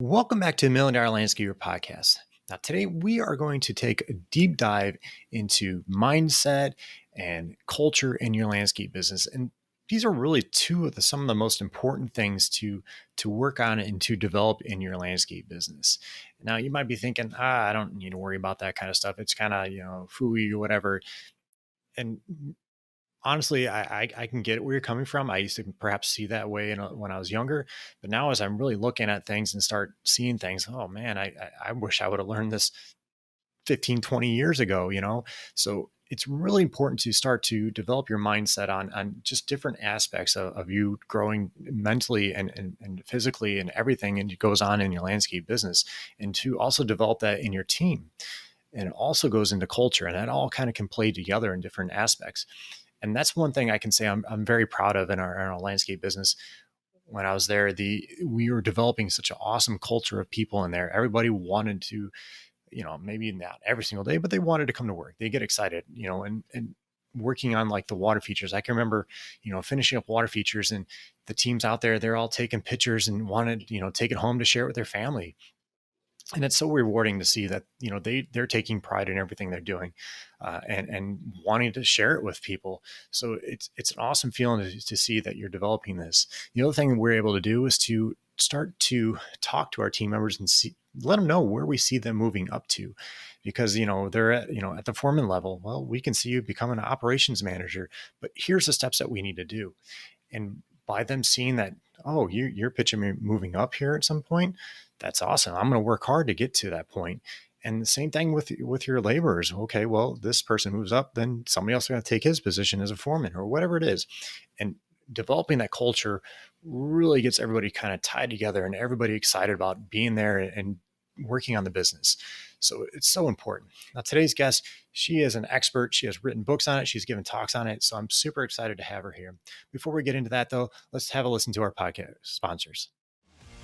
Welcome back to Million Dollar Landscaper Podcast. Now, today we are going to take a deep dive into mindset and culture in your landscape business. And these are really some of the most important things to work on and to develop in your landscape business. Now, you might be thinking, I don't need to worry about that kind of stuff. It's kind of, phooey or whatever. And honestly, I can get where you're coming from. I used to perhaps see that way when I was younger, but now as I'm really looking at things and start seeing things, oh man, I wish I would have learned this 15, 20 years ago. So it's really important to start to develop your mindset on just different aspects of you growing mentally and physically and everything and it goes on in your landscape business, and to also develop that in your team. And it also goes into culture, and that all kind of can play together in different aspects. And that's one thing I can say I'm very proud of in our landscape business. When I was there, we were developing such an awesome culture of people in there. Everybody wanted to, maybe not every single day, but they wanted to come to work. They get excited, and working on like the water features. I can remember, finishing up water features, and the teams out there, they're all taking pictures and wanted, take it home to share it with their family. And it's so rewarding to see that they're taking pride in everything they're doing, and wanting to share it with people. So it's an awesome feeling to see that you're developing this. The other thing we're able to do is to start to talk to our team members and let them know where we see them moving up to, because they're at the foreman level. Well, we can see you become an operations manager, but here's the steps that we need to do. And by them seeing that, oh, you're pitching me moving up here at some point, that's awesome. I'm going to work hard to get to that point. And the same thing with your laborers. Okay, well, this person moves up, then somebody else is going to take his position as a foreman or whatever it is. And developing that culture really gets everybody kind of tied together and everybody excited about being there and working on the business. So it's so important. Now, today's guest, she is an expert. She has written books on it. She's given talks on it. So I'm super excited to have her here. Before we get into that, though, let's have a listen to our podcast sponsors.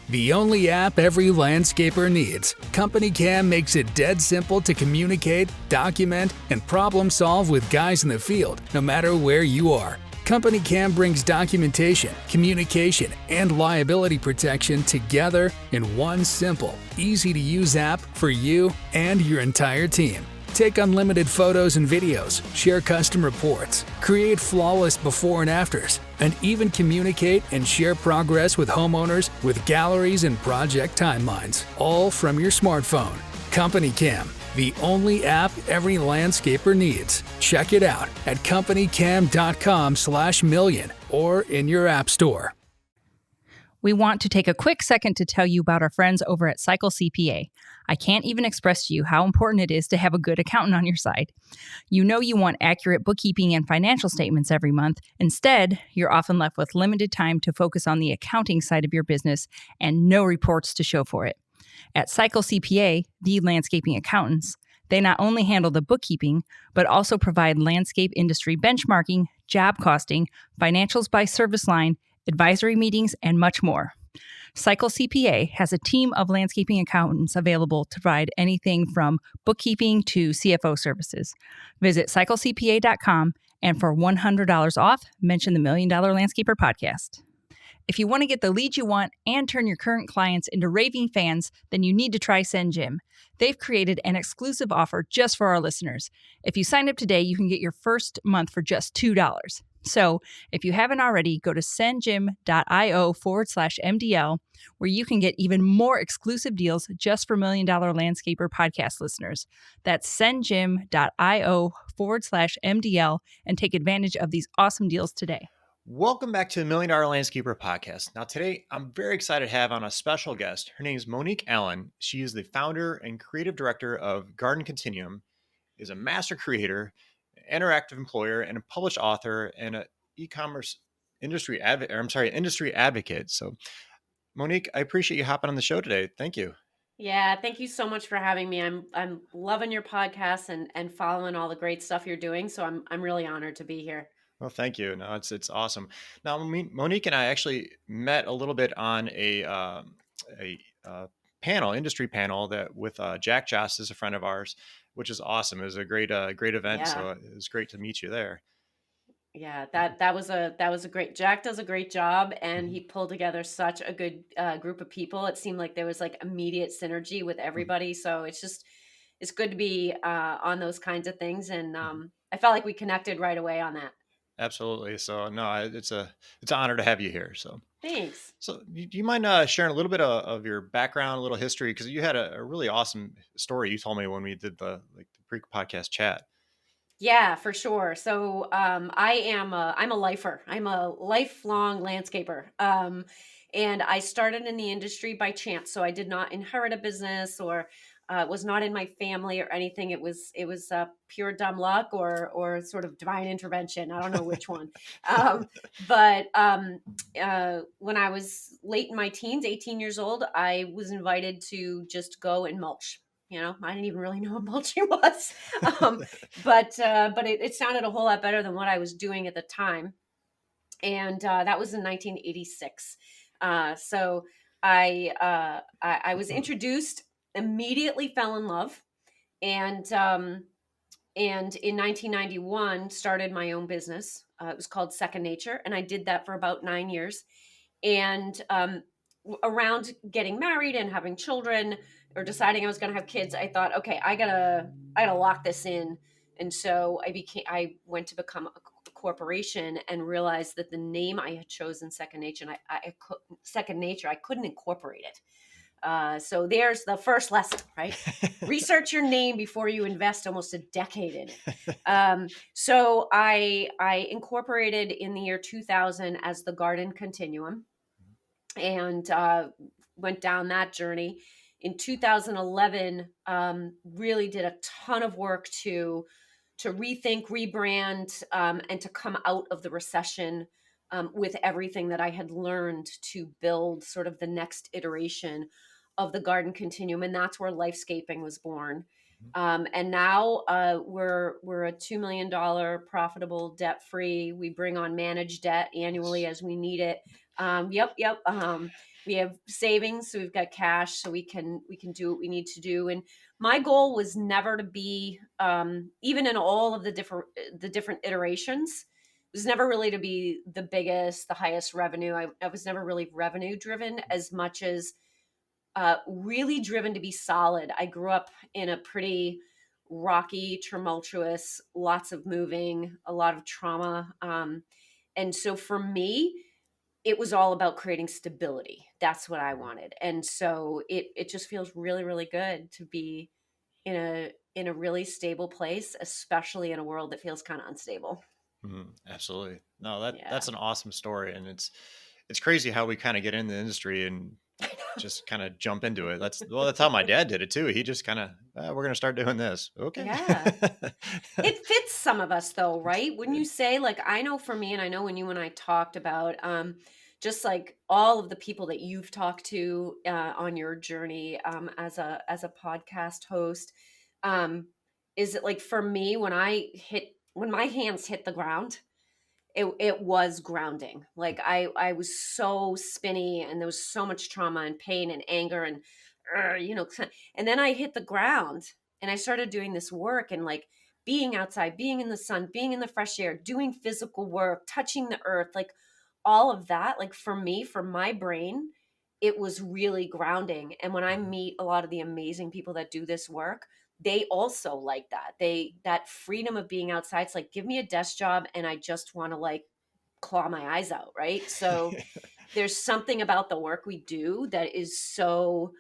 The only app every landscaper needs. CompanyCam makes it dead simple to communicate, document, and problem solve with guys in the field, no matter where you are. CompanyCam brings documentation, communication, and liability protection together in one simple, easy-to-use app for you and your entire team. Take unlimited photos and videos, share custom reports, create flawless before and afters, and even communicate and share progress with homeowners with galleries and project timelines, all from your smartphone. CompanyCam, the only app every landscaper needs. Check it out at companycam.com/million or in your app store. We want to take a quick second to tell you about our friends over at Cycle CPA. I can't even express to you how important it is to have a good accountant on your side. You know you want accurate bookkeeping and financial statements every month. Instead, you're often left with limited time to focus on the accounting side of your business and no reports to show for it. At Cycle CPA, the landscaping accountants, they not only handle the bookkeeping, but also provide landscape industry benchmarking, job costing, financials by service line, advisory meetings, and much more. Cycle CPA has a team of landscaping accountants available to provide anything from bookkeeping to CFO services. Visit cyclecpa.com, and for $100 off, mention the Million Dollar Landscaper Podcast. If you want to get the leads you want and turn your current clients into raving fans, then you need to try SendJim. They've created an exclusive offer just for our listeners. If you sign up today, you can get your first month for just $2. So if you haven't already, go to sendjim.io/MDL, where you can get even more exclusive deals just for Million Dollar Landscaper Podcast listeners. That's sendjim.io/MDL and take advantage of these awesome deals today. Welcome back to the Million Dollar Landscaper Podcast. Now, today, I'm very excited to have on a special guest. Her name is Monique Allen. She is the founder and creative director of Continuum, is a master creator, interactive employer, and a published author, and an e-commerce industry advocate. So, Monique, I appreciate you hopping on the show today. Thank you. Yeah, thank you so much for having me. I'm loving your podcast and following all the great stuff you're doing. So I'm really honored to be here. Well, thank you. No, it's awesome. Now, Monique and I actually met a little bit on a industry panel that with Jack Joss is a friend of ours, which is awesome. It was a great event. Yeah. So it was great to meet you there. Yeah, that was a great. Jack does a great job, and Mhm, he pulled together such a good group of people. It seemed like there was like immediate synergy with mhm, everybody. So it's good to be on those kinds of things, and mhm. I felt like we connected right away on that. Absolutely. So no, it's an honor to have you here. Thanks. So do you mind sharing a little bit of your background, a little history? Because you had a really awesome story you told me when we did the pre-podcast chat. Yeah, for sure. So I'm a lifer. I'm a lifelong landscaper. And I started in the industry by chance. So I did not inherit a business or was not in my family or anything. It was pure dumb luck or sort of divine intervention. I don't know which one. But when I was late in my teens, 18 years old, I was invited to just go and mulch. I didn't even really know what mulching was. Um, but it sounded a whole lot better than what I was doing at the time, and that was in 1986. So I was introduced, immediately fell in love, and in 1991 started my own business. It was called Second Nature, and I did that for about 9 years. And around getting married and having children, or deciding I was going to have kids, I thought, okay, I gotta lock this in. And so I went to become a corporation and realized that the name I had chosen, Second Nature, and Second Nature, I couldn't incorporate it. So there's the first lesson, right? Research your name before you invest almost a decade in it. So I incorporated in the year 2000 as the Garden Continuum, and went down that journey. In 2011, really did a ton of work to rethink, rebrand, and to come out of the recession with everything that I had learned to build sort of the next iteration of the Garden Continuum, and that's where Lifescaping was born. And now we're a $2 million profitable, debt free. We bring on managed debt annually Yes. as we need it. Yep. We have savings, so we've got cash, so we can do what we need to do. And my goal was never to be, even in all of the different iterations, was never really to be the biggest, the highest revenue. I was never really revenue driven as much as really driven to be solid. I grew up in a pretty rocky, tumultuous, lots of moving, a lot of trauma. And so for me, it was all about creating stability. That's what I wanted. And so it just feels really, really good to be in a really stable place, especially in a world that feels kind of unstable. Absolutely. No, that's Yeah. an awesome story, and it's crazy how we kind of get in the industry and just kind of jump into it. That's how my dad did it too. He just kind of, we're going to start doing this. Okay. Yeah. It fits some of us though, right? Wouldn't you say? Like, I know for me, and I know when you and I talked about just like all of the people that you've talked to on your journey as a podcast host, um, is it like for me when my hands hit the ground, it was grounding. Like I was so spinny, and there was so much trauma and pain and anger and and then I hit the ground, and I started doing this work, and like being outside, being in the sun, being in the fresh air, doing physical work, touching the earth, like all of that, like for me, for my brain, it was really grounding. And when I meet a lot of the amazing people that do this work, they also like that. That freedom of being outside. It's like, give me a desk job and I just want to like claw my eyes out, right? So there's something about the work we do that is so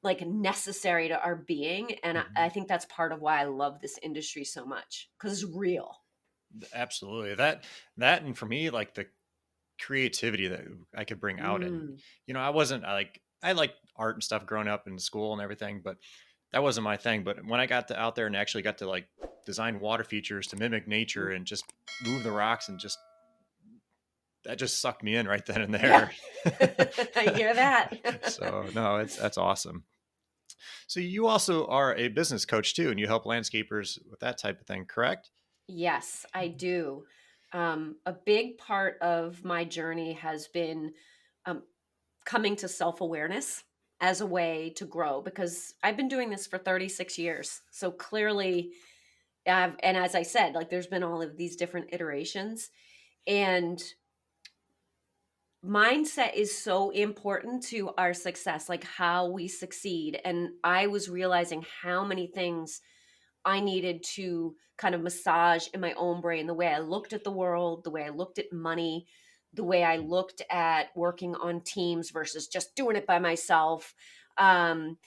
like necessary to our being. And I Mhm. think that's part of why I love this industry so much, because it's real. Absolutely. That and for me, like the creativity that I could bring out, and Mm. I like art and stuff growing up in school and everything, but that wasn't my thing. But when I got out there and actually got to like design water features to mimic nature and just move the rocks, and just that just sucked me in right then and Yeah. there. I hear that. So no, that's awesome. So you also are a business coach too, and you help landscapers with that type of thing, correct? Yes, I do. A big part of my journey has been um, coming to self awareness as a way to grow, because I've been doing this for 36 years. So clearly, and as I said, like there's been all of these different iterations. And mindset is so important to our success, like how we succeed. And I was realizing how many things I needed to kind of massage in my own brain, the way I looked at the world, the way I looked at money, the way I looked at working on teams versus just doing it by myself. Um,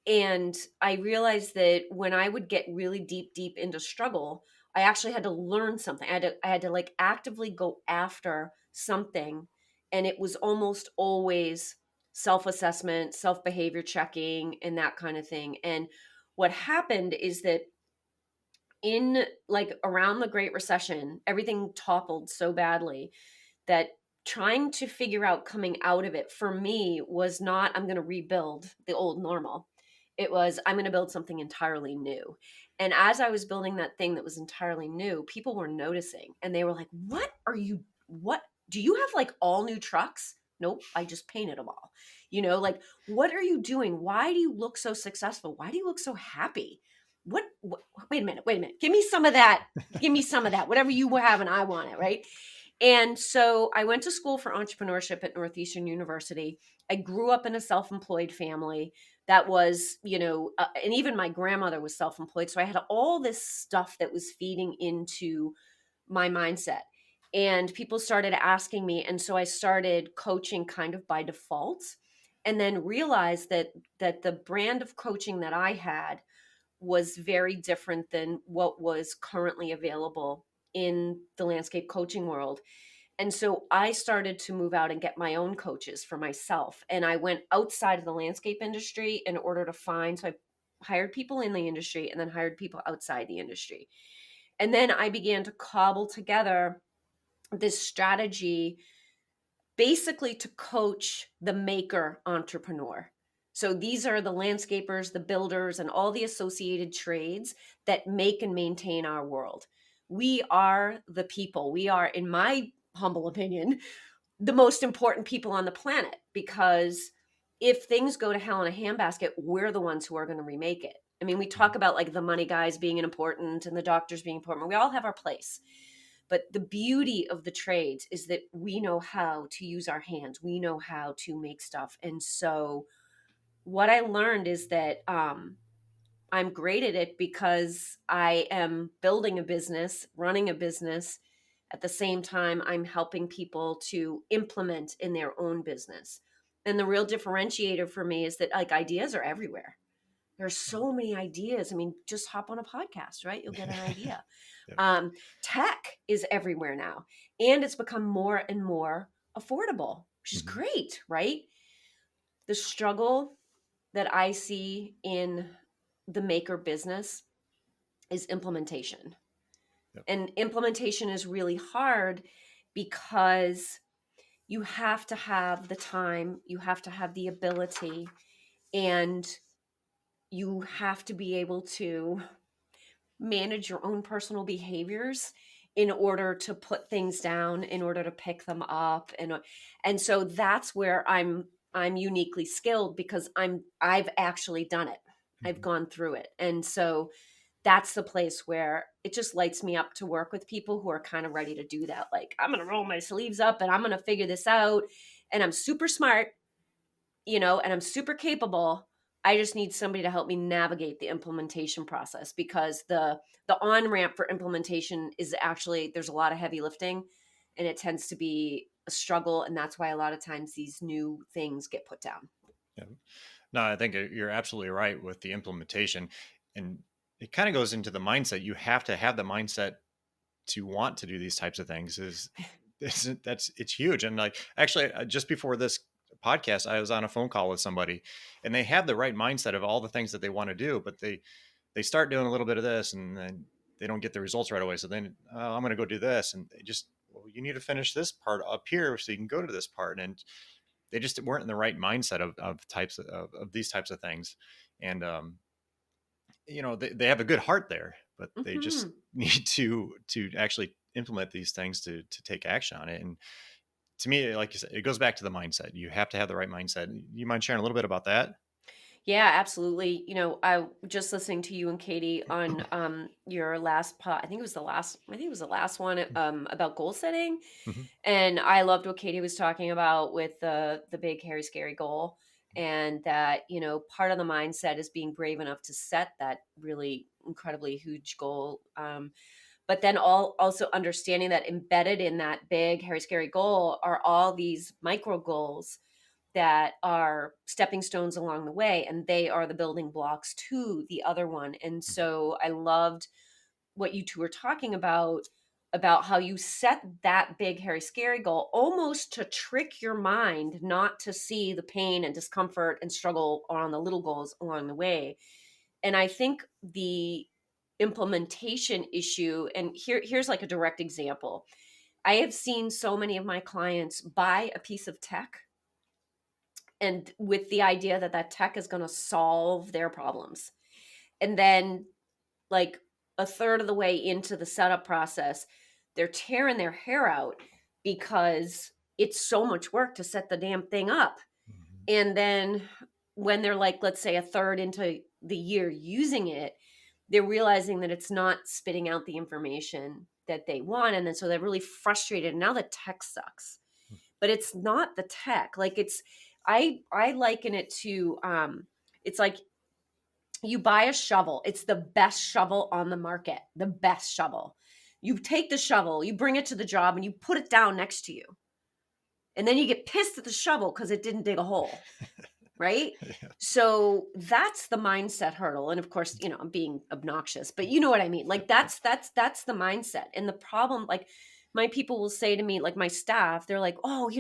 and I realized that when I would get really deep into struggle, I actually had to learn something. I had to like actively go after something. And it was almost always self-assessment, self-behavior checking, and that kind of thing. And what happened is that in like around the Great Recession, everything toppled so badly that trying to figure out coming out of it for me was not, I'm going to rebuild the old normal. It was, I'm going to build something entirely new. And as I was building that thing that was entirely new, people were noticing and they were like, what do you have, like all new trucks? Nope, I just painted them all. Like, what are you doing? Why do you look so successful? Why do you look so happy? What wait a minute. Give me some of that. Give me some of that. Whatever you have and I want it, right? And so I went to school for entrepreneurship at Northeastern University. I grew up in a self-employed family that was, and even my grandmother was self-employed. So I had all this stuff that was feeding into my mindset. And people started asking me. And so I started coaching kind of by default, and then realized that the brand of coaching that I had was very different than what was currently available in the landscape coaching world. And so I started to move out and get my own coaches for myself. And I went outside of the landscape industry in order to so I hired people in the industry and then hired people outside the industry. And then I began to cobble together this strategy basically to coach the maker entrepreneur. So these are the landscapers, the builders, and all the associated trades that make and maintain our world. We are the people. We are, in my humble opinion, the most important people on the planet, because if things go to hell in a handbasket, we're the ones who are going to remake it. I mean, we talk about like the money guys being important and the doctors being important. We all have our place. But the beauty of the trades is that we know how to use our hands. We know how to make stuff. And so what I learned is that I'm great at it because I am building a business, running a business. At the same time, I'm helping people to implement in their own business. And the real differentiator for me is that like ideas are everywhere. There's so many ideas. I mean, just hop on a podcast, right? You'll get an idea. Yep. Tech is everywhere now, and it's become more and more affordable, which is Mhm. great, right? The struggle that I see in the maker business is implementation. Yep. And implementation is really hard because you have to have the time, you have to have the ability, and you have to be able to manage your own personal behaviors in order to put things down, in order to pick them up. And so that's where I'm uniquely skilled, because I've actually done it. I've Mhm. gone through it. And so that's the place where it just lights me up to work with people who are kind of ready to do that. Like, I'm going to roll my sleeves up and I'm going to figure this out, and I'm super smart, and I'm super capable. I just need somebody to help me navigate the implementation process, because the on ramp for implementation is actually, there's a lot of heavy lifting, and it tends to be a struggle, and that's why a lot of times these new things get put down. Yeah. No, I think you're absolutely right with the implementation. And it kind of goes into the mindset. You have to have the mindset to want to do these types of things. It's huge. And like, actually, just before this podcast, I was on a phone call with somebody, and they have the right mindset of all the things that they want to do, but they start doing a little bit of this, and then they don't get the results right away. So then, I'm going to go do this, and they just, well, you need to finish this part up here so you can go to this part. And they just weren't in the right mindset of these types of things. And they have a good heart there, but they just Hmm. need to actually implement these things to take action on it. And to me, like you said, it goes back to the mindset. You have to have the right mindset. You mind sharing a little bit about that? Yeah, absolutely. I just listening to you and Katie on your last pod. I think it was the last one about goal setting. Mhm. And I loved what Katie was talking about with the big hairy scary goal, and that, part of the mindset is being brave enough to set that really incredibly huge goal. But then also understanding that embedded in that big hairy scary goal are all these micro goals that are stepping stones along the way, and they are the building blocks to the other one. And so I loved what you two were talking about how you set that big hairy scary goal almost to trick your mind not to see the pain and discomfort and struggle on the little goals along the way. And I think the implementation issue, and here's like a direct example. I have seen so many of my clients buy a piece of tech, and with the idea that that tech is going to solve their problems. And then, like, a third of the way into the setup process, they're tearing their hair out because it's so much work to set the damn thing up. Mhm. And then when they're like, let's say a third into the year using it, they're realizing that it's not spitting out the information that they want. And then so they're really frustrated. Now the tech sucks, but it's not the tech. Like, I liken it to it's like you buy a shovel. It's the best shovel on the market, the best shovel. You take the shovel, you bring it to the job, and you put it down next to you. And then you get pissed at the shovel because it didn't dig a hole, right? Yeah. So that's the mindset hurdle. And of course, I'm being obnoxious, but you know what I mean? Like, Yep. Yep. that's the mindset. And the problem, like, my people will say to me, like my staff, they're like, oh,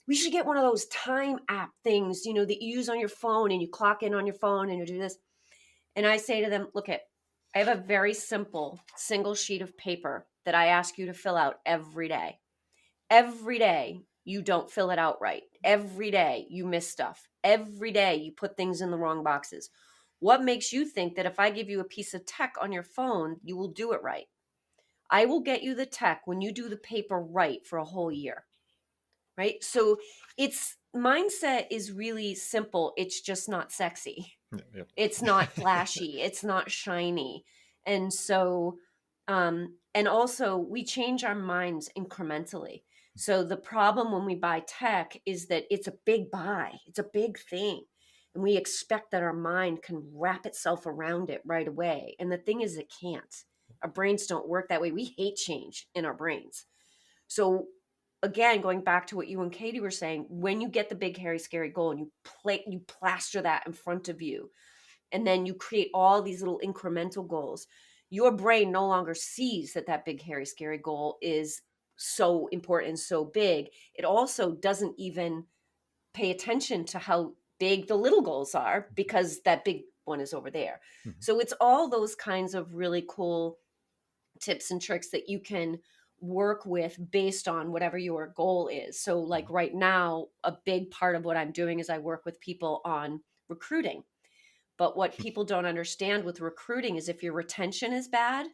we should get one of those time app things, that you use on your phone, and you clock in on your phone and you do this. And I say to them, look, I have a very simple single sheet of paper that I ask you to fill out every day. Every day you don't fill it out right. Every day you miss stuff. Every day you put things in the wrong boxes. What makes you think that if I give you a piece of tech on your phone, you will do it right? I will get you the tech when you do the paper right for a whole year, right? So it's mindset is really simple. It's just not sexy. Yep. It's not flashy. It's not shiny. And so, and also we change our minds incrementally. So the problem when we buy tech is that it's a big buy, it's a big thing. And we expect that our mind can wrap itself around it right away. And the thing is, it can't. Our brains don't work that way. We hate change in our brains. So again, going back to what you and Katie were saying, when you get the big hairy scary goal and you plaster that in front of you, and then you create all these little incremental goals, your brain no longer sees that big hairy scary goal is so important and so big. It also doesn't even pay attention to how big the little goals are because that big one is over there. Mhm. So it's all those kinds of really cool tips and tricks that you can work with based on whatever your goal is. So like Mhm. right now, a big part of what I'm doing is I work with people on recruiting. But what people don't understand with recruiting is if your retention is bad,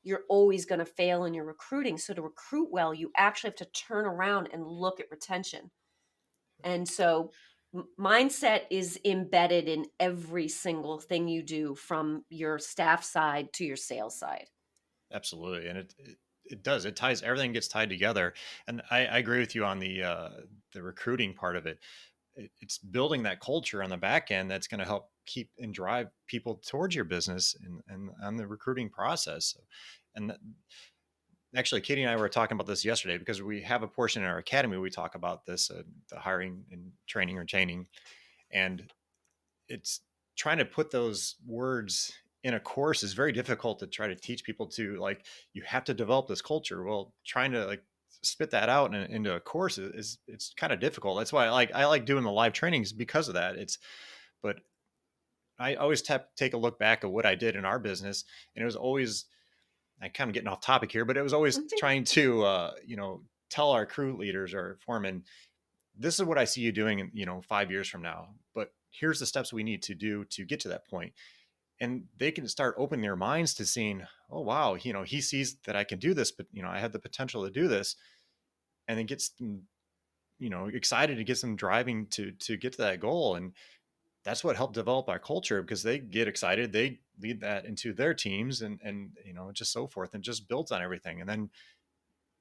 you're always going to fail in your recruiting. So to recruit well, you actually have to turn around and look at retention. And so mindset is embedded in every single thing you do, from your staff side to your sales side. Absolutely, and it does. It ties, everything gets tied together. And I agree with you on the recruiting part of it. It's building that culture on the back end that's going to help keep and drive people towards your business and on the recruiting process. And actually, Katie and I were talking about this yesterday because we have a portion in our academy we talk about this, the hiring and training or chaining, and it's trying to put those words in a course is very difficult to try to teach people to, like, you have to develop this culture. Well, trying to like spit that out into a course is it's kind of difficult. That's why I like doing the live trainings because of that. But I always take a look back at what I did in our business, and it was always, I kind of getting off topic here, but it was always trying to tell our crew leaders or foremen, this is what I see you doing in 5 years from now, but here's the steps we need to do to get to that point. And they can start opening their minds to seeing, oh wow, he sees that I can do this, but I have the potential to do this. And then gets them excited, to get them driving to get to that goal. And that's what helped develop our culture, because they get excited, they lead that into their teams, and just so forth, and just builds on everything. And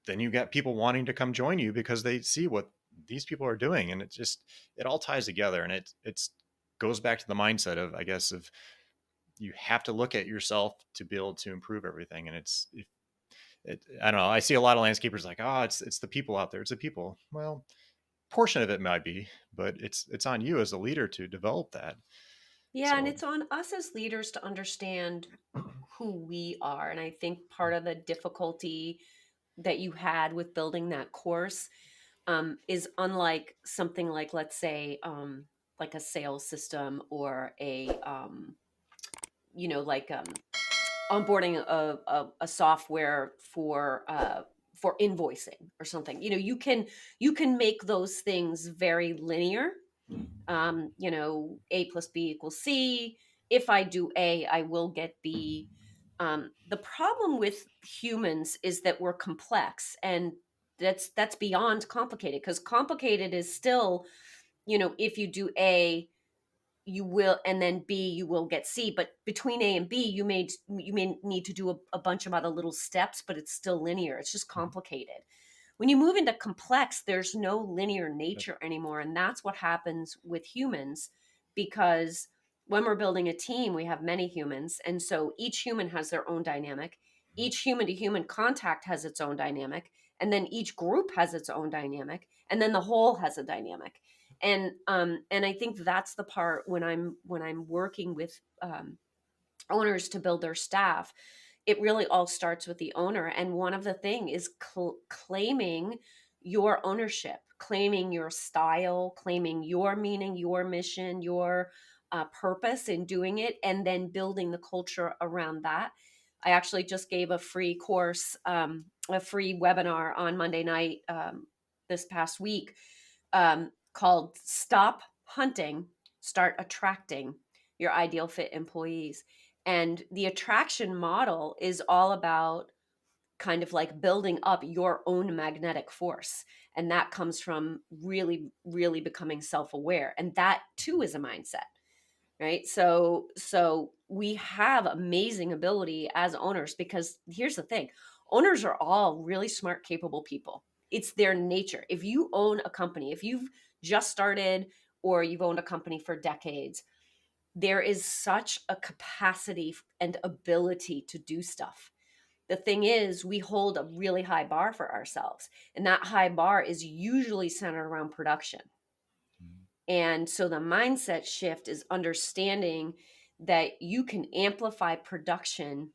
then you got people wanting to come join you because they see what these people are doing, and it all ties together. And it's goes back to the mindset of, I guess, of you have to look at yourself to be able to improve everything. And I don't know, I see a lot of landscapers like, oh, it's the people out there, it's the people. Well, portion of it might be, but it's on you as a leader to develop that. Yeah, and So it's on us as leaders to understand who we are. And I think part of the difficulty that you had with building that course is unlike something like, let's say, like a sales system or like onboarding a software for invoicing or something. You can make those things very linear. A plus B equals C. If I do A, I will get B. The problem with humans is that we're complex, and that's beyond complicated, because complicated is still, if you do A, you will, and then B, you will get C. But between A and B, you may need to do a bunch of other little steps, but it's still linear. It's just complicated. When you move into complex, there's no linear nature anymore. And that's what happens with humans, because when we're building a team, we have many humans. And so each human has their own dynamic. Each human to human contact has its own dynamic. And then each group has its own dynamic. And then the whole has a dynamic. And I think that's the part when I'm working with owners to build their staff. It really all starts with the owner. And one of the thing is claiming your ownership, claiming your style, claiming your meaning, your mission, your purpose in doing it, and then building the culture around that. I actually just gave a free course, a free webinar on Monday night this past week, called Stop Hunting, Start Attracting Your Ideal Fit Employees. And the attraction model is all about kind of like building up your own magnetic force. And that comes from really, really becoming self-aware. And that too is a mindset, right? So we have amazing ability as owners, because here's the thing. Owners are all really smart, capable people. It's their nature. If you own a company, if you've just started or you've owned a company for decades, there is such a capacity and ability to do stuff. The thing is, we hold a really high bar for ourselves, and that high bar is usually centered around production. And so the mindset shift is understanding that you can amplify production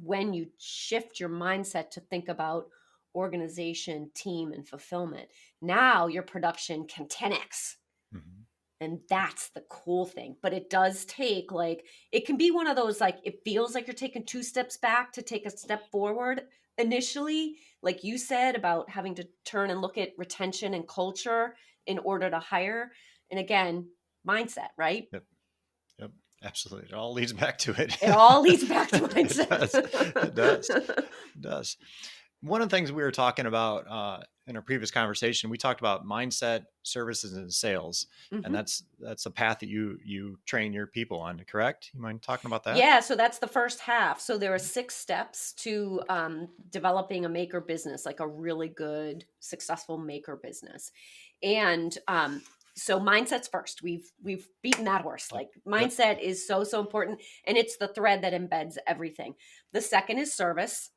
when you shift your mindset to think about organization, team, and fulfillment. Now your production can 10x. mm-hmm. And that's the cool thing. But it does take, like, it can be one of those, like, it feels like you're taking 2 steps back to take a step forward initially, like you said, about having to turn and look at retention and culture in order to hire. And again, mindset, right? Yep. Yep. Absolutely. It all leads back to it. It all leads back to It mindset. does. It does. It does. One of the things we were talking about in our previous conversation, we talked about mindset, services, and sales, and Mhm. that's a path that you train your people on. Correct? You mind talking about that? Yeah, so that's the first half. So there are 6 steps to developing a maker business, like a really good, successful maker business. And so mindset's first. We've beaten that horse. Yep. Like, mindset is so important, and it's the thread that embeds everything. The second is service,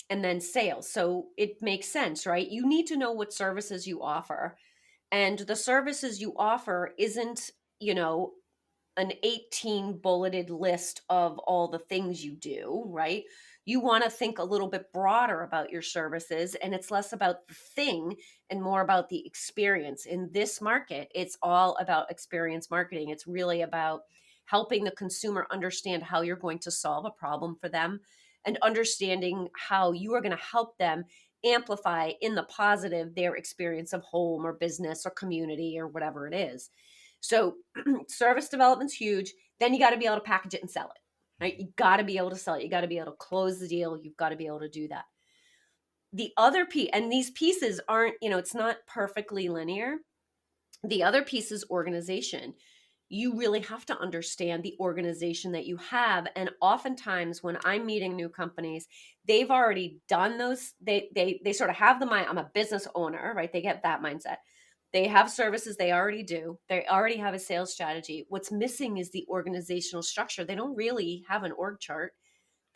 and then sales. So it makes sense, right? You need to know what services you offer. And the services you offer isn't, an 18 bulleted list of all the things you do, right? You want to think a little bit broader about your services, and it's less about the thing and more about the experience. In this market, it's all about experience marketing. It's really about helping the consumer understand how you're going to solve a problem for them, and understanding how you are going to help them amplify in the positive their experience of home or business or community or whatever it is. So service development's huge. Then you got to be able to package it and sell it, right? You got to be able to sell it. You got to be able to close the deal. You've got to be able to do that. The other piece, and these pieces aren't, it's not perfectly linear. The other piece is organization. you really have to understand the organization that you have. And oftentimes when I'm meeting new companies, they've already done those. They sort of have the mind. I'm a business owner, right? They get that mindset. They have services they already do. They already have a sales strategy. What's missing is the organizational structure. They don't really have an org chart.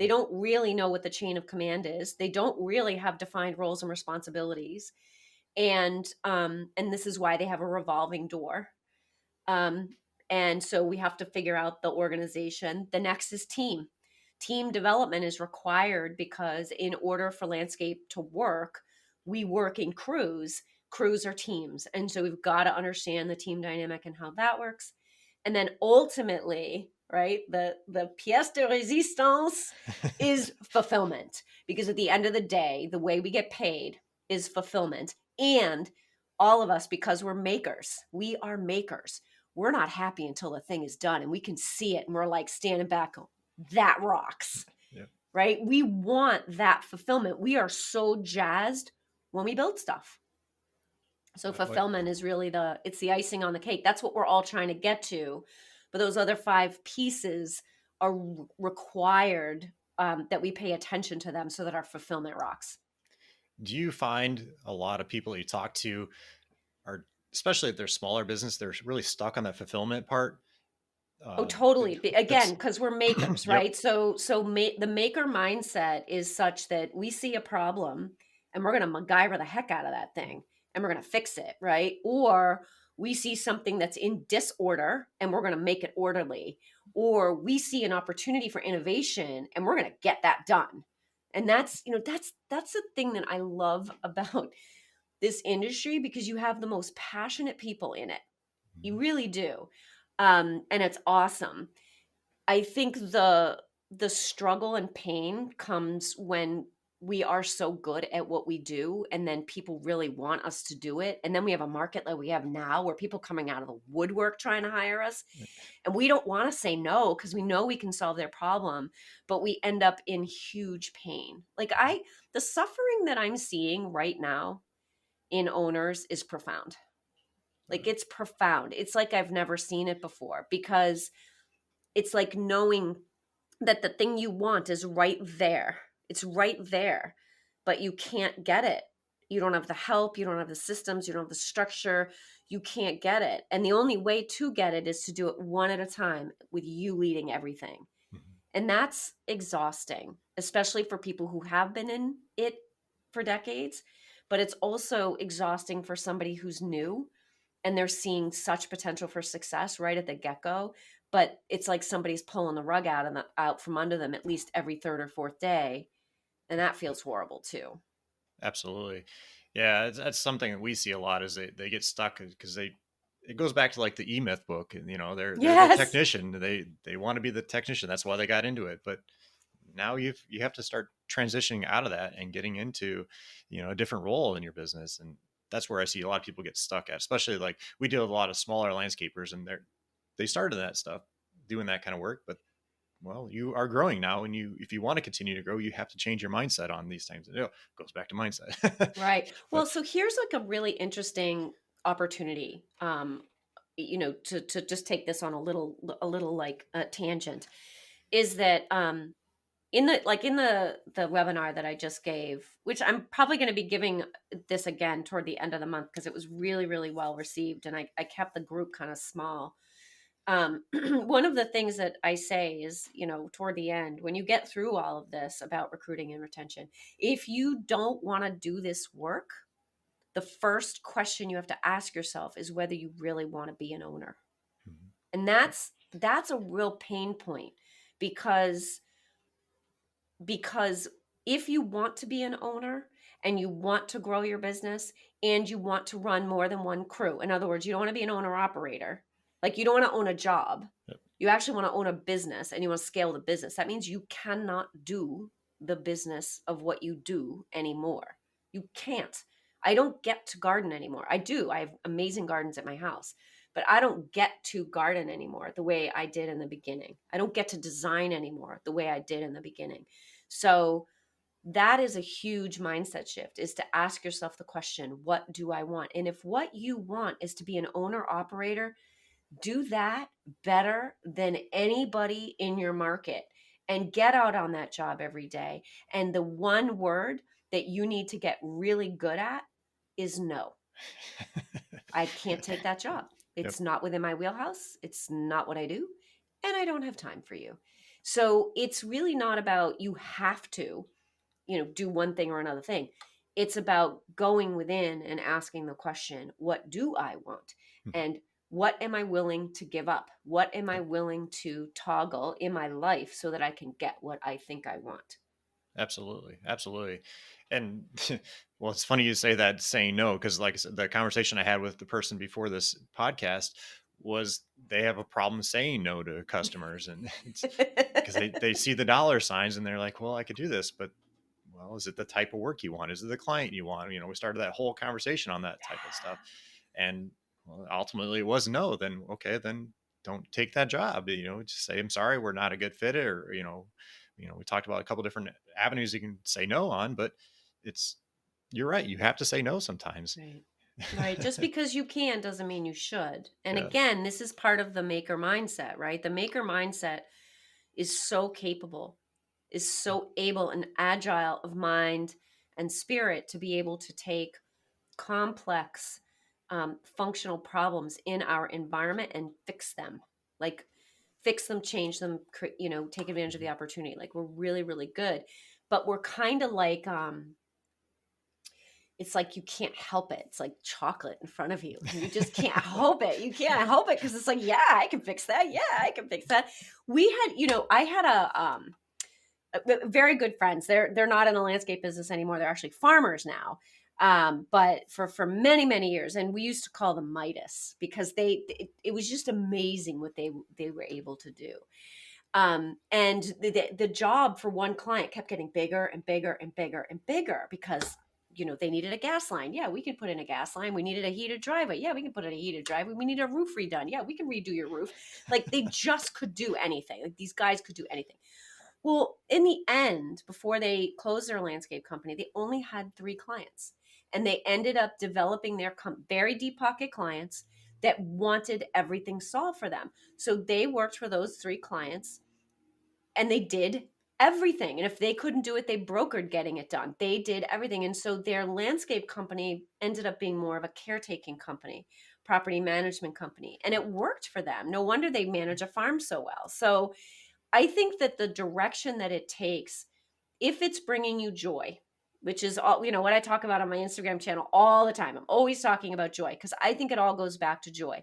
They don't really know what the chain of command is. They don't really have defined roles and responsibilities. And this is why they have a revolving door. Um, and so we have to figure out the organization. The next is team. Team development is required because in order for landscape to work, we work in crews. Crews are teams. And so we've got to understand the team dynamic and how that works. And then ultimately, right, the pièce de résistance is fulfillment. Because at the end of the day, the way we get paid is fulfillment. And all of us, because we're makers, we are makers. We're not happy until the thing is done and we can see it and we're like standing back, that rocks. Yeah. Right? We want that fulfillment. We are so jazzed when we build stuff. So fulfillment is really it's the icing on the cake. That's what we're all trying to get to. But those other 5 pieces are required, that we pay attention to them so that our fulfillment rocks. Do you find a lot of people you talk to are, especially if they're smaller business, they're really stuck on that fulfillment part? Oh, totally. Again, because we're makers, Yep. right? So the maker mindset is such that we see a problem and we're going to MacGyver the heck out of that thing and we're going to fix it, right? Or we see something that's in disorder and we're going to make it orderly. Or we see an opportunity for innovation and we're going to get that done. And that's the thing that I love about this industry, because you have the most passionate people in it. You really do. And it's awesome. I think the struggle and pain comes when we are so good at what we do and then people really want us to do it, and then we have a market like we have now where people coming out of the woodwork trying to hire us, and we don't want to say no because we know we can solve their problem, but we end up in huge pain. Like the suffering that I'm seeing right now in owners is profound. Like it's profound. It's like I've never seen it before, because it's like knowing that the thing you want is right there. It's right there, but you can't get it. You don't have the help. You don't have the systems. You don't have the structure. You can't get it. And the only way to get it is to do it one at a time with you leading everything. And that's exhausting, especially for people who have been in it for decades. But it's also exhausting for somebody who's new and they're seeing such potential for success right at the get-go, but it's like somebody's pulling the rug out from under them at least every 3rd or 4th day, and that feels horrible too. Absolutely. Yeah, that's something that we see a lot, is they get stuck because it goes back to like the E-Myth book, and they're the Yes. technician. They want to be the technician. That's why they got into it. But now you have to start transitioning out of that and getting into a different role in your business. And that's where I see a lot of people get stuck at, especially like we deal with a lot of smaller landscapers, and they started that stuff doing that kind of work, but well, you are growing now, and if you want to continue to grow, you have to change your mindset on these things. It goes back to mindset. Right. Well, But so here's like a really interesting opportunity, to just take this on a little like a tangent, is that in the webinar that I just gave, which I'm probably going to be giving this again toward the end of the month because it was really, really well received, and I kept the group kind of small. One of the things that I say is, toward the end, when you get through all of this about recruiting and retention, if you don't want to do this work, the first question you have to ask yourself is whether you really want to be an owner. And that's a real pain point, because if you want to be an owner and you want to grow your business and you want to run more than one crew, in other words, you don't want to be an owner operator, like you don't want to own a job. Yep. You actually want to own a business and you want to scale the business. That means you cannot do the business of what you do anymore. You can't. I don't get to garden anymore. I do. I have amazing gardens at my house, but I don't get to garden anymore the way I did in the beginning. I don't get to design anymore the way I did in the beginning. So that is a huge mindset shift, is to ask yourself the question, what do I want? And if what you want is to be an owner operator, Do that better than anybody in your market and get out on that job every day. And the one word that you need to get really good at is no. I can't take that job. Yep. It's not within my wheelhouse. It's not what I do. And I don't have time for you. So it's really not about you have to, do one thing or another thing. It's about going within and asking the question, what do I want? And what am I willing to give up? What am I willing to toggle in my life so that I can get what I think I want? Absolutely. Absolutely. And well, it's funny you say that, saying no, because like I said, the conversation I had with the person before this podcast was they have a problem saying no to customers. And it's because they see the dollar signs and they're like, well, I could do this, but well, is it the type of work you want? Is it the client you want? We started that whole conversation on that type of stuff. And well, ultimately it was no. Then, okay, then don't take that job. Just say, I'm sorry, we're not a good fit. Or, we talked about a couple different avenues you can say no on, but you're right. You have to say no sometimes. Right. Right. Just because you can doesn't mean you should. And Yeah. again, this is part of the maker mindset, right? The maker mindset is so capable, is so able and agile of mind and spirit to be able to take complex functional problems in our environment and fix them. Like fix them, change them, take advantage of the opportunity. Like we're really, really good. But we're kind of like it's like you can't help it. It's like chocolate in front of you. You just can't help it. You can't help it because it's like, yeah, I can fix that. Yeah, I can fix that. We had, I had very good friends. They're not in the landscape business anymore. They're actually farmers now. But for many, many years, and we used to call them Midas because it was just amazing what they were able to do. And the job for one client kept getting bigger and bigger and bigger and bigger because they needed a gas line. Yeah, we can put in a gas line. We needed a heated driveway. Yeah, we can put in a heated driveway. We need a roof redone. Yeah, we can redo your roof. Like they just could do anything. Like these guys could do anything. Well, in the end, before they closed their landscape company, they only had 3 clients. And they ended up developing their very deep pocket clients that wanted everything solved for them. So they worked for those 3 clients and they did everything. And if they couldn't do it, they brokered getting it done. They did everything. And so their landscape company ended up being more of a caretaking company, property management company. And it worked for them. No wonder they manage a farm so well. So I think that the direction that it takes, if it's bringing you joy, which is all, what I talk about on my Instagram channel all the time. I'm always talking about joy because I think it all goes back to joy.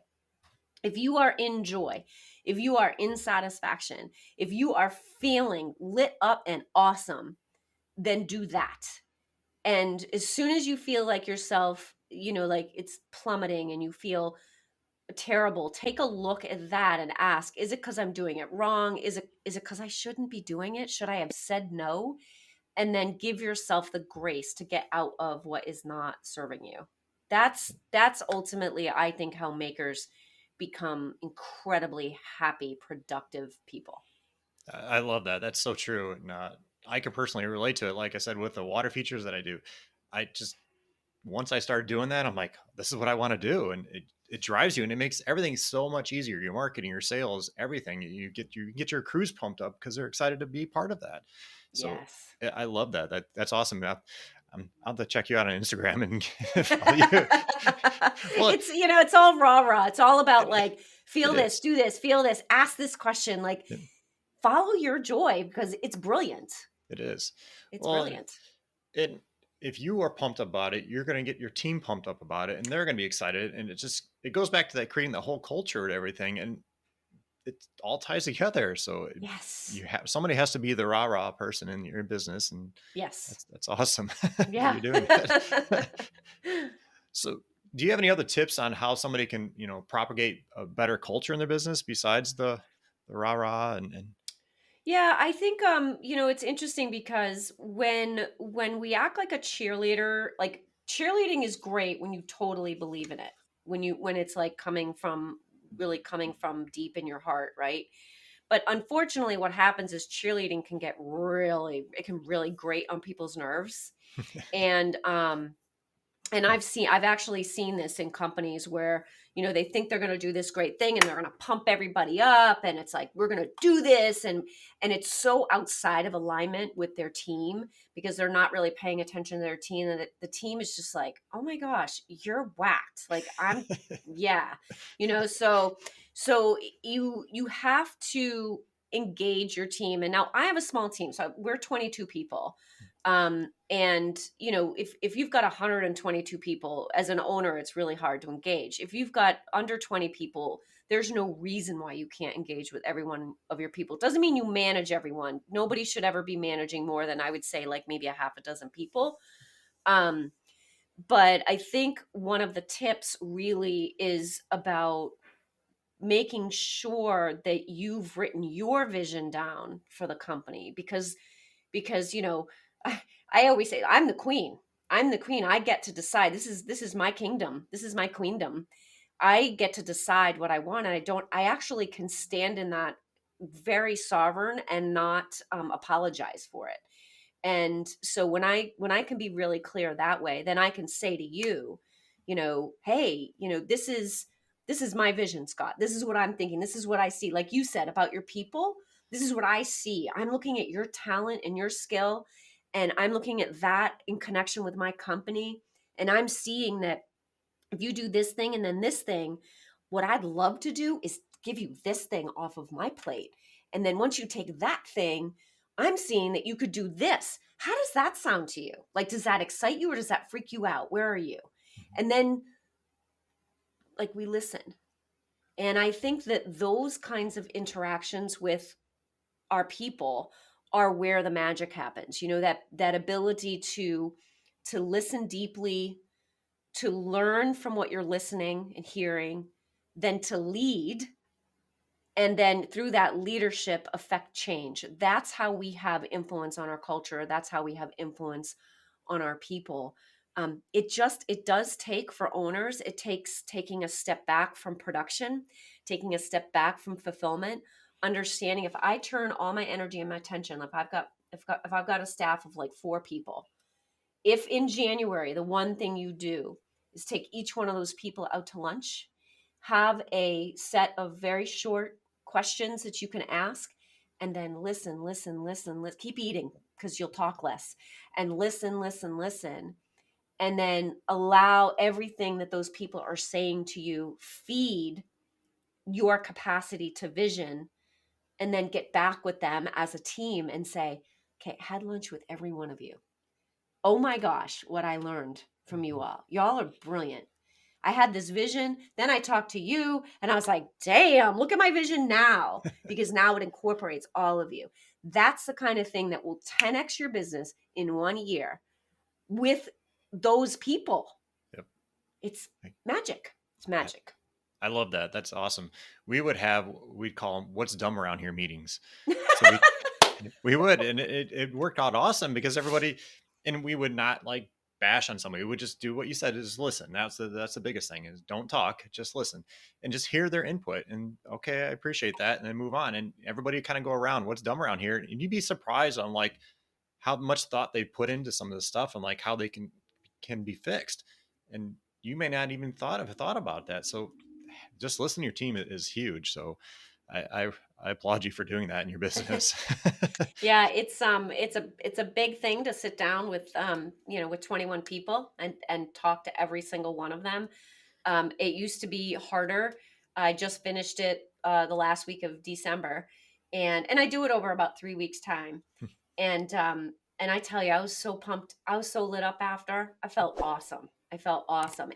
If you are in joy, if you are in satisfaction, if you are feeling lit up and awesome, then do that. And as soon as you feel like yourself, like it's plummeting and you feel terrible, take a look at that and ask, is it because I'm doing it wrong? Is it because I shouldn't be doing it? Should I have said no? And then give yourself the grace to get out of what is not serving you. That's ultimately, I think, how makers become incredibly happy, productive people. I love that. That's so true. And I can personally relate to it. Like I said, with the water features that I do, I just, once I started doing that, I'm like, this is what I want to do. And it drives you and it makes everything so much easier. Your marketing, your sales, everything. You get your crews pumped up because they're excited to be part of that. So Yes. I love that. That's awesome. I'll have to check you out on Instagram and follow you. Well, It's all rah. It's all about it, like, feel it this, is. do this, feel this, ask this question, like It, follow your joy because it's brilliant. it is. It's Well, brilliant. it if you are pumped up about it, you're going to get your team pumped up about it and they're going to be excited. And it goes back to that, creating the whole culture and everything. And it all ties together. So Yes. somebody has to be the rah person in your business. And Yes. that's awesome that Yeah. you're doing that. So do you have any other tips on how somebody can, propagate a better culture in their business besides the rah and Yeah, I think it's interesting because when we act like a cheerleader, like cheerleading is great when you totally believe in it. When it's like coming from deep in your heart, right? But unfortunately what happens is cheerleading it can really grate on people's nerves. And And I've actually seen this in companies where, they think they're going to do this great thing and they're going to pump everybody up. And it's like, we're going to do this. And it's so outside of alignment with their team because they're not really paying attention to their team. And the team is just like, oh my gosh, you're whacked. Like yeah, so you have to engage your team. And now I have a small team. So we're 22 people. And if you've got 122 people as an owner, it's really hard to engage. If you've got under 20 people, there's no reason why you can't engage with every one of your people. It doesn't mean you manage everyone. Nobody should ever be managing more than, I would say, like maybe a half a dozen people. But I think one of the tips really is about making sure that you've written your vision down for the company because I always say I'm the queen. I get to decide. This is my kingdom. This is my queendom. I get to decide what I want, and I actually can stand in that very sovereign and not apologize for it. And so when I can be really clear that way, then I can say to you, hey, this is my vision, Scott. This is what I'm thinking. This is what I see. Like you said about your people, this is what I see. I'm looking at your talent and your skill, and I'm looking at that in connection with my company. And I'm seeing that if you do this thing and then this thing, what I'd love to do is give you this thing off of my plate. And then once you take that thing, I'm seeing that you could do this. How does that sound to you? Like, does that excite you or does that freak you out? Where are you? And then, like, we listen. And I think that those kinds of interactions with our people are where the magic happens. That ability to listen deeply, to learn from what you're listening and hearing, then to lead, and then through that leadership affect change. That's how we have influence on our culture. That's how we have influence on our people. It does take, for owners, it takes taking a step back from production, taking a step back from fulfillment, understanding if I turn all my energy and my attention, if I've got a staff of like 4 people, if in January, the one thing you do is take each one of those people out to lunch, have a set of very short questions that you can ask, and then listen, keep eating because you'll talk less, and listen, and then allow everything that those people are saying to you feed your capacity to vision, and then get back with them as a team and say, okay, I had lunch with every one of you. Oh my gosh, what I learned from you all. Y'all are brilliant. I had this vision, then I talked to you, and I was like, damn, look at my vision now, because now it incorporates all of you. That's the kind of thing that will 10x your business in 1 year with those people. Yep. It's magic. It's magic. I love that. That's awesome. We'd call them "What's Dumb Around Here" meetings. So we would, and it worked out awesome because everybody, and we would not like bash on somebody. We would just do what you said, is listen. That's the biggest thing, is don't talk, just listen and just hear their input. And okay, I appreciate that, and then move on. And everybody kind of go around, what's dumb around here? And you'd be surprised on like how much thought they put into some of the stuff and like how they can be fixed. And you may not even thought about that. So just listen to your team is huge. So I applaud you for doing that in your business. Yeah, it's a big thing to sit down with with 21 people and talk to every single one of them. It used to be harder. I just finished it the last week of December, and I do it over about 3 weeks time. And I tell you, I was so pumped. I was so lit up after. I felt awesome.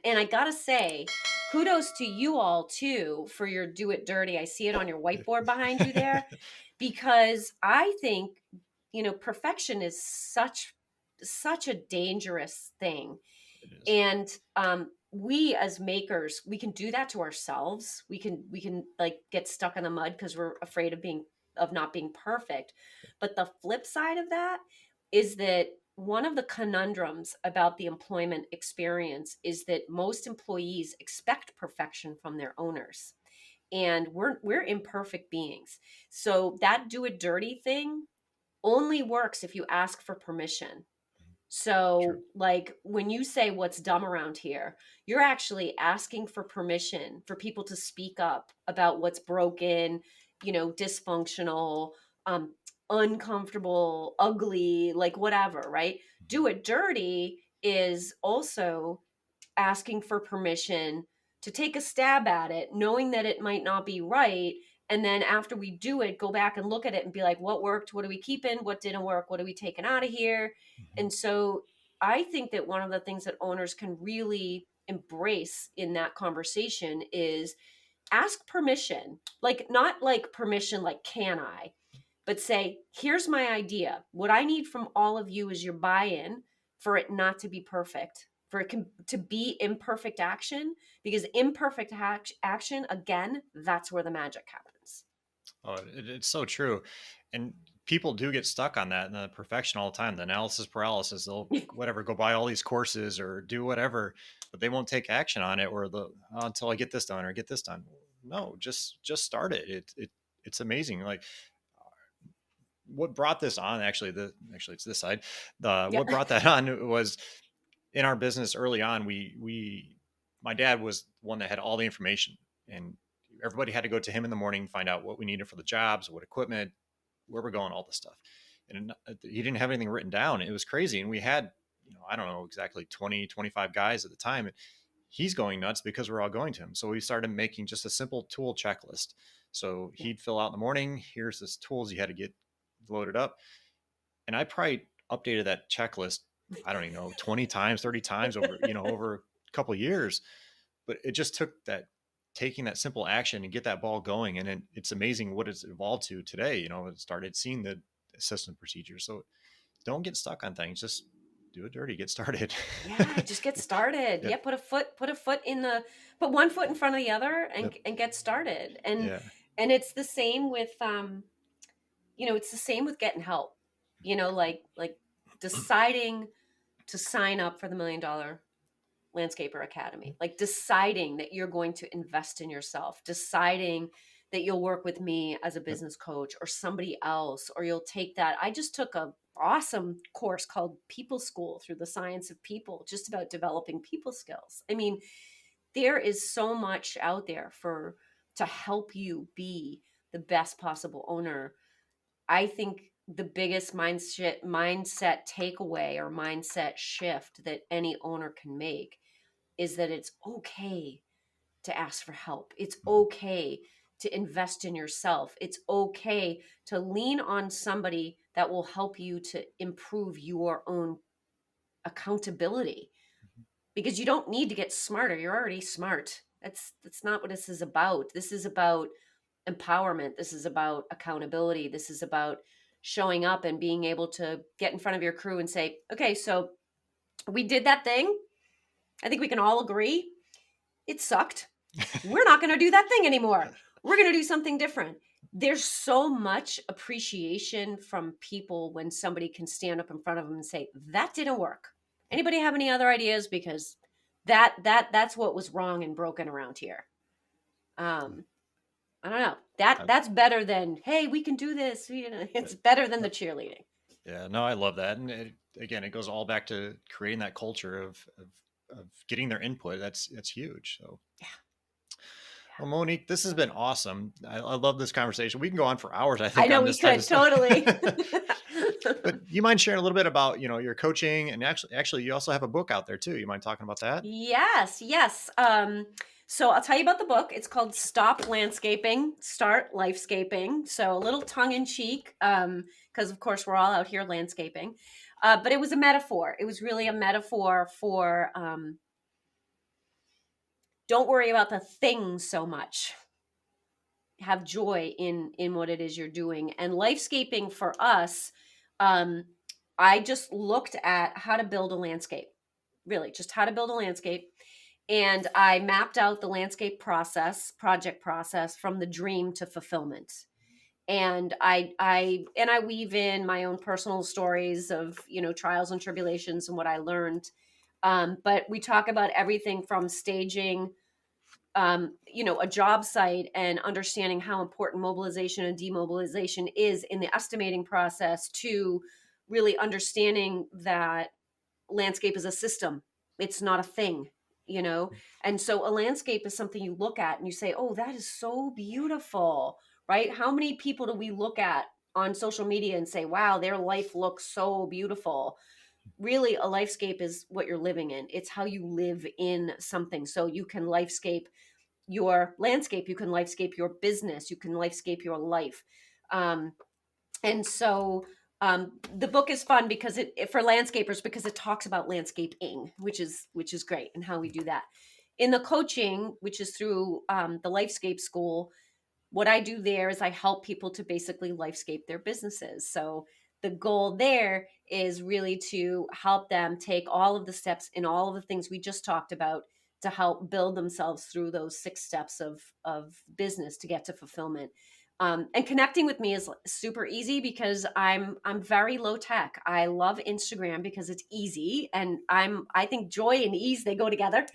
And I gotta say, kudos to you all too for your do it dirty. I see it on your whiteboard behind you there, because I think, perfection is such a dangerous thing. And we as makers, we can do that to ourselves. We can like get stuck in the mud because we're afraid of not being perfect. But the flip side of that is that one of the conundrums about the employment experience is that most employees expect perfection from their owners. And we're imperfect beings. So that do it dirty thing only works if you ask for permission. So True. like when you say what's dumb around here, you're actually asking for permission for people to speak up about what's broken, dysfunctional, um, uncomfortable, ugly, like whatever, right? Do it dirty is also asking for permission to take a stab at it, knowing that it might not be right. And then after we do it, go back and look at it and be like, what worked? What are we keeping? What didn't work? What are we taking out of here? Mhm. And so I think that one of the things that owners can really embrace in that conversation is ask permission. Like, not like permission, like, can I? But say, here's my idea. What I need from all of you is your buy in for it not to be perfect, for it to be imperfect action, because imperfect action, again, that's where the magic happens. Oh, it's so true. And people do get stuck on that and the perfection all the time, the analysis paralysis. They'll whatever go buy all these courses or do whatever, but they won't take action on it or the until I get this done or get this done. No, just start it. It's amazing. Like what brought this on actually it's this side. The Yeah. what brought that on was in our business early on, we my dad was one that had all the information and everybody had to go to him in the morning, find out what we needed for the jobs, what equipment, where we're going, all this stuff. And he didn't have anything written down. It was crazy. And we had, I don't know, exactly 20, 25 guys at the time. And he's going nuts because we're all going to him. So we started making just a simple tool checklist. So Yeah. he'd fill out in the morning, here's this tools you had to get loaded up. And I probably updated that checklist, I don't even know, 20 times, 30 times over a couple of years. But it just took that taking that simple action and get that ball going. And it's amazing what it's evolved to today. It started seeing the system procedures. So don't get stuck on things. Just do it dirty, get started. Yeah, just get started. Yep. Yeah, put one foot in front of the other and Yep. and get started. And Yeah. and it's the same with it's the same with getting help. Like deciding to sign up for the $1 Million Landscaper Academy, like deciding that you're going to invest in yourself, deciding that you'll work with me as a Yep. business coach or somebody else, or you'll take that. I just took a awesome course called People School through the Science of People, just about developing people skills. I mean, there is so much out there to help you be the best possible owner. I think the biggest mindset takeaway or mindset shift that any owner can make is that it's okay to ask for help. It's okay to invest in yourself. It's okay to lean on somebody that will help you to improve your own accountability, because you don't need to get smarter. You're already smart. That's not what this is about. This is about empowerment. This is about accountability. This is about showing up and being able to get in front of your crew and say, okay, so we did that thing. I think we can all agree it sucked. We're not going to do that thing anymore. We're going to do something different. There's so much appreciation from people when somebody can stand up in front of them and say, that didn't work. Anybody have any other ideas? Because that's what was wrong and broken around here. I don't know. That's better than, hey, we can do this. It's better than the cheerleading. Yeah, no, I love that. And again, it goes all back to creating that culture of getting their input. That's huge. So, Yeah. well, Monique, this has been awesome. I love this conversation. We can go on for hours, I I think, know on we this type of could stuff. totally. But you mind sharing a little bit about, your coaching, and actually you also have a book out there too. You mind talking about that? Yes. So I'll tell you about the book. It's called Stop Landscaping, Start Lifescaping. So a little tongue in cheek, because of course we're all out here landscaping. But it was a metaphor. It was really a metaphor for don't worry about the things so much. Have joy in what it is you're doing. And lifescaping for us, I just looked at how to build a landscape. Really, just how to build a landscape. And I mapped out the landscape project process from the dream to fulfillment. And I weave in my own personal stories of, trials and tribulations and what I learned. But we talk about everything from staging, a job site and understanding how important mobilization and demobilization is in the estimating process, to really understanding that landscape is a system. It's not a thing, you know? And so a landscape is something you look at and you say, oh, that is so beautiful, right? How many people do we look at on social media and say, wow, their life looks so beautiful? Really, a lifescape is what you're living in. It's how you live in something. So you can lifescape your landscape, you can lifescape your business, you can lifescape your life. Um, and so the book is fun because it for landscapers, because it talks about landscaping, which is great, and how we do that. In the coaching, which is through the Lifescape School, what I do there is I help people to basically lifescape their businesses. So the goal there is really to help them take all of the steps in all of the things we just talked about to help build themselves through those 6 steps of business to get to fulfillment. And connecting with me is super easy because I'm very low tech. I love Instagram because it's easy, and I think joy and ease, they go together.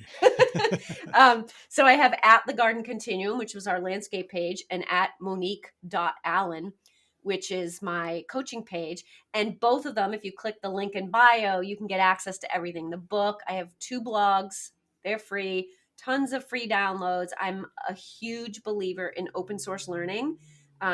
So I have at the Garden Continuum, which was our landscape page, and at Monique.Allen, which is my coaching page. And both of them, if you click the link in bio, you can get access to everything. The book, I have 2 blogs, they're free, tons of free downloads. I'm a huge believer in open source learning,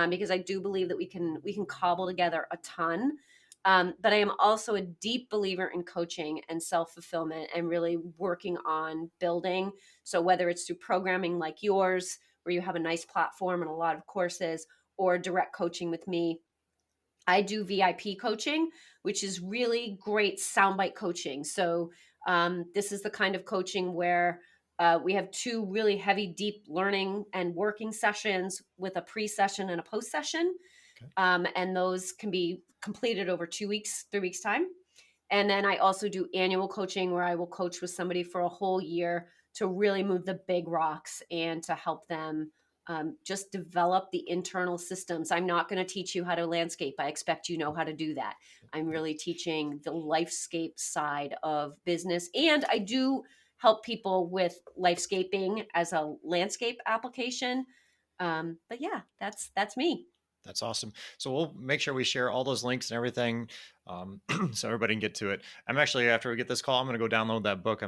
because I do believe that we can cobble together a ton. But I am also a deep believer in coaching and self-fulfillment and really working on building. So whether it's through programming like yours, where you have a nice platform and a lot of courses, or direct coaching with me, I do VIP coaching, which is really great soundbite coaching. So this is the kind of coaching where we have 2 really heavy, deep learning and working sessions with a pre-session and a post-session. Okay. And those can be completed over 2 weeks, 3 weeks time. And then I also do annual coaching where I will coach with somebody for a whole year to really move the big rocks and to help them just develop the internal systems. I'm not going to teach you how to landscape. I expect you know how to do that. I'm really teaching the lifescape side of business. And I do help people with lifescaping as a landscape application. But yeah, that's me. That's awesome. So we'll make sure we share all those links and everything, so everybody can get to it. I'm actually, after we get this call, I'm going to go download that book.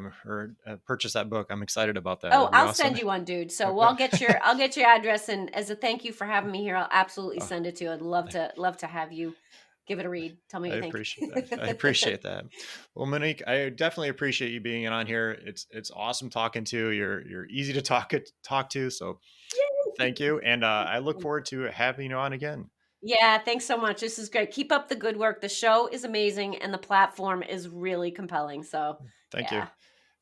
Purchase that book. I'm excited about that. Oh, That'd be I'll awesome. send you one, dude. So I'll get your address, and as a thank you for having me here, I'll absolutely Oh, send it to you. I'd love to have you give it a read. Tell me I what you appreciate that. I think. appreciate that. Well, Monique, I definitely appreciate you being on here. It's awesome talking to you. You're easy to talk to. So thank you, and I look forward to having you on again. Yeah, thanks so much. This is great. Keep up the good work. The show is amazing, and the platform is really compelling. So Thank you. yeah,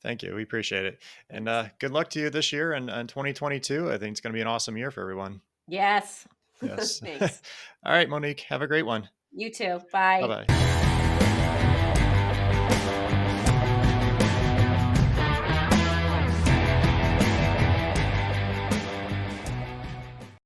Thank you. We appreciate it. And thanks. good luck to you this year and 2022. I think it's going to be an awesome year for everyone. Yes. Yes. Thanks. All right, Monique, have a great one. You too. Bye Bye. bye.